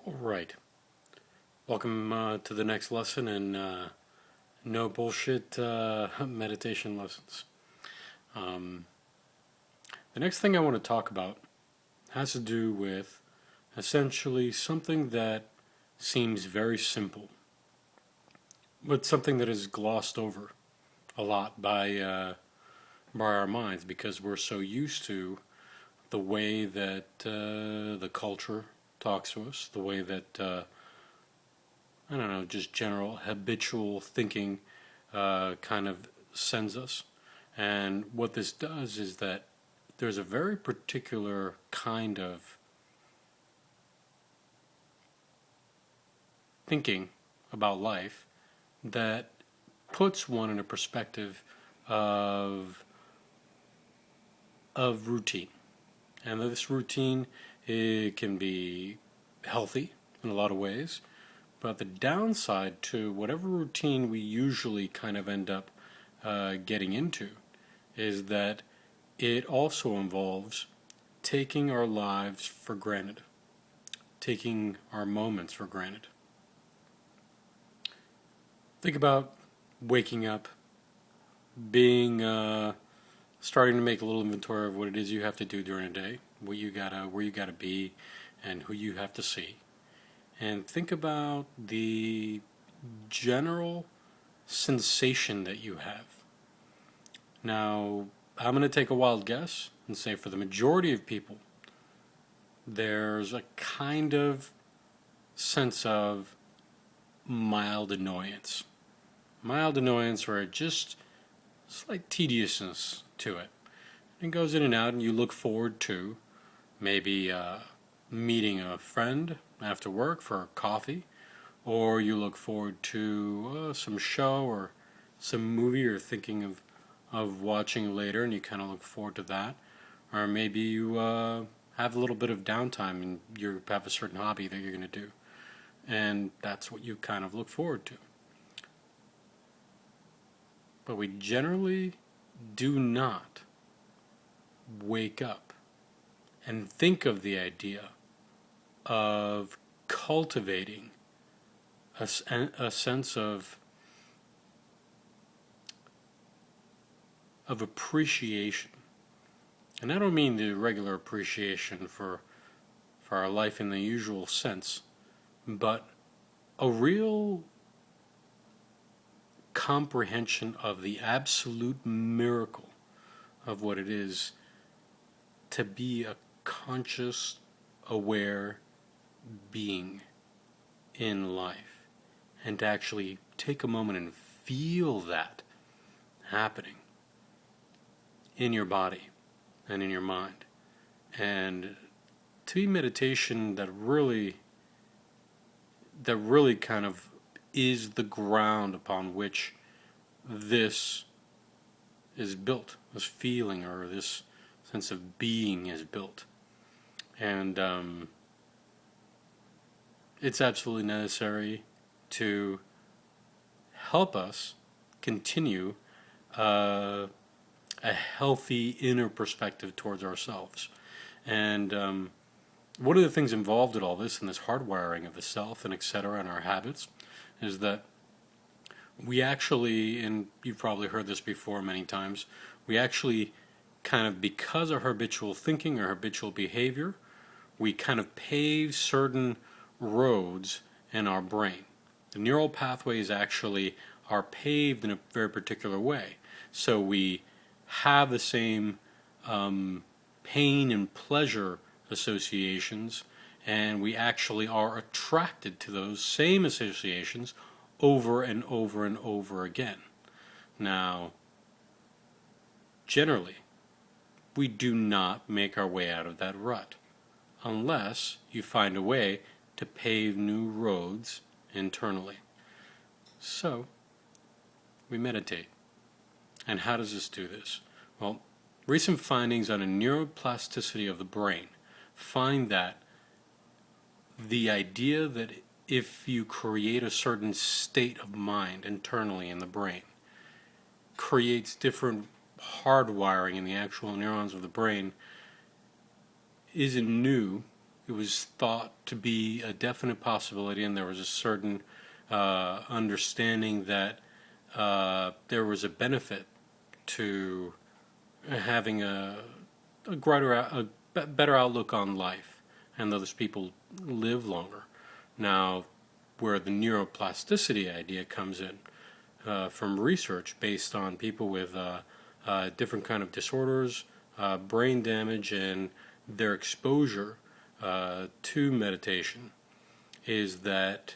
All right. Welcome to the next lesson in no bullshit meditation lessons. Um, the next thing I want to talk about has to do with essentially something that seems very simple, but something that is glossed over a lot by our minds because we're so used to the way that the culture talks to us, the way that I don't know, just general habitual thinking kind of sends us. And what this does is that there's a very particular kind of thinking about life that puts one in a perspective of routine. And this routine, it can be healthy in a lot of ways. But the downside to whatever routine we usually kind of end up getting into is that it also involves taking our lives for granted, taking our moments for granted. Think about waking up, being starting to make a little inventory of what it is you have to do during a day, where you gotta be, and who you have to see. And think about the general sensation that you have. Now, I'm going to take a wild guess and say for the majority of people, there's a kind of sense of mild annoyance. Mild annoyance or just slight tediousness to it. It goes in and out, and you look forward to maybe meeting a friend after work for coffee, or you look forward to some show or some movie you're thinking of watching later, and you kind of look forward to that. Or maybe you have a little bit of downtime and you have a certain hobby that you're going to do, and that's what you kind of look forward to. But we generally do not wake up and think of the idea of cultivating a sense of appreciation. And I don't mean the regular appreciation for our life in the usual sense, but a real comprehension of the absolute miracle of what it is to be a conscious, aware being in life, and to actually take a moment and feel that happening in your body and in your mind. And to be meditation that really kind of is the ground upon which this is built, this feeling or this sense of being is built. And it's absolutely necessary to help us continue a healthy inner perspective towards ourselves. And one of the things involved in all this and this hardwiring of the self and etc. and our habits is that we actually, and you've probably heard this before many times, we actually kind of, because of habitual thinking or habitual behavior, we kind of pave certain roads in our brain. The neural pathways actually are paved in a very particular way. So we have the same pain and pleasure associations, and we actually are attracted to those same associations over and over and over again. Now, generally, we do not make our way out of that rut unless you find a way to pave new roads internally. So, we meditate. And how does this do this? Well, recent findings on a neuroplasticity of the brain find that the idea that if you create a certain state of mind internally in the brain, creates different hardwiring in the actual neurons of the brain isn't new it was thought to be a definite possibility, and there was a certain understanding that there was a benefit to having a better outlook on life, and those people live longer. Now, where the neuroplasticity idea comes in, from research based on people with different kind of disorders, brain damage, and their exposure to meditation, is that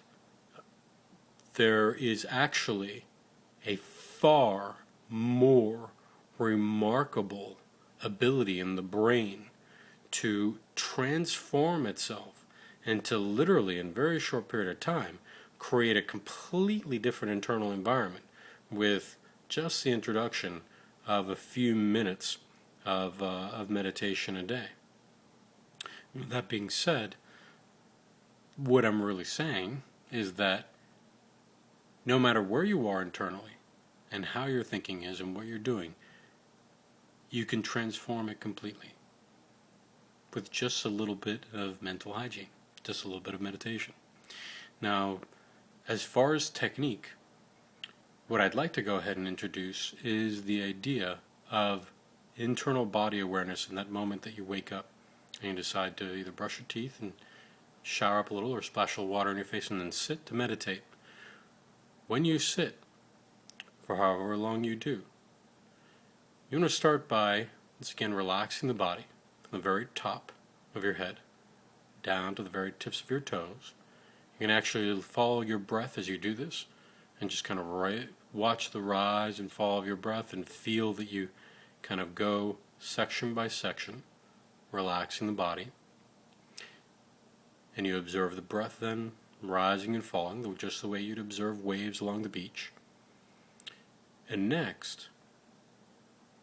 there is actually a far more remarkable ability in the brain to transform itself and to literally, in a very short period of time, create a completely different internal environment with just the introduction of a few minutes of meditation a day. That being said, what I'm really saying is that no matter where you are internally and how your thinking is and what you're doing, you can transform it completely with just a little bit of mental hygiene, just a little bit of meditation. Now, as far as technique, what I'd like to go ahead and introduce is the idea of internal body awareness in that moment that you wake up and you decide to either brush your teeth and shower up a little or splash a little water in your face and then sit to meditate. When you sit, for however long you do, you want to start by, once again, relaxing the body from the very top of your head down to the very tips of your toes. You can actually follow your breath as you do this and just kind of watch the rise and fall of your breath and feel that you kind of go section by section, relaxing the body. And you observe the breath then rising and falling, just the way you'd observe waves along the beach. And next,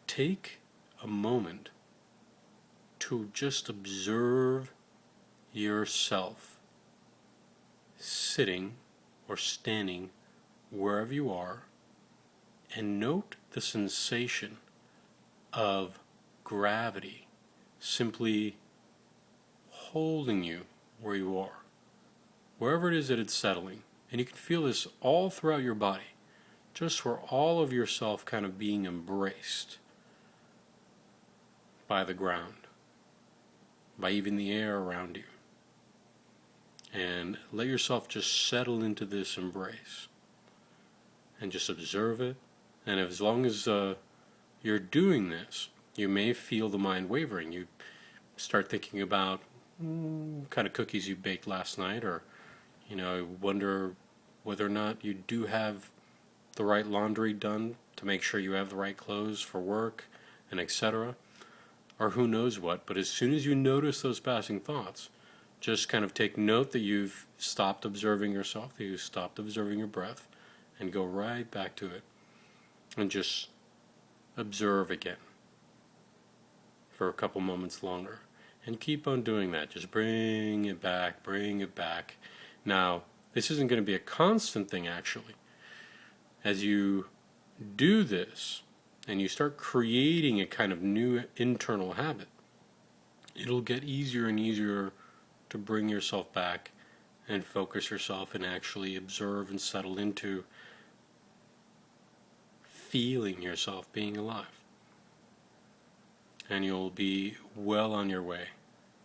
take a moment to just observe yourself sitting or standing wherever you are, and note the sensation of gravity simply holding you where you are, wherever it is that it's settling. And you can feel this all throughout your body, just where all of yourself kind of being embraced by the ground, by even the air around you. And let yourself just settle into this embrace and just observe it. And as long as you're doing this, you may feel the mind wavering. You start thinking about kind of cookies you baked last night, or wonder whether or not you do have the right laundry done to make sure you have the right clothes for work, and etc. Or who knows what. But as soon as you notice those passing thoughts, just kind of take note that you've stopped observing yourself, that you've stopped observing your breath, and go right back to it. And just observe again for a couple moments longer. And keep on doing that. Just bring it back, bring it back. Now, this isn't going to be a constant thing, actually. As you do this, and you start creating a kind of new internal habit, it'll get easier and easier to bring yourself back and focus yourself and actually observe and settle into feeling yourself being alive. And you'll be well on your way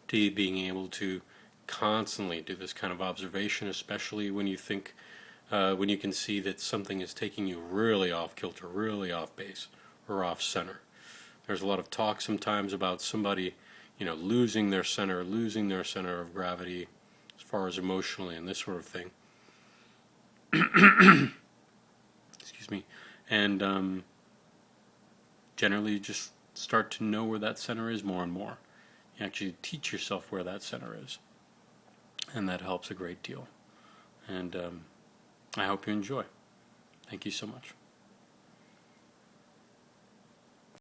to being able to constantly do this kind of observation, especially when you think, when you can see that something is taking you really off kilter, really off base, or off center. There's a lot of talk sometimes about somebody, losing their center of gravity as far as emotionally and this sort of thing. Excuse me. And generally just start to know where that center is more and more. You actually teach yourself where that center is. And that helps a great deal. And I hope you enjoy. Thank you so much.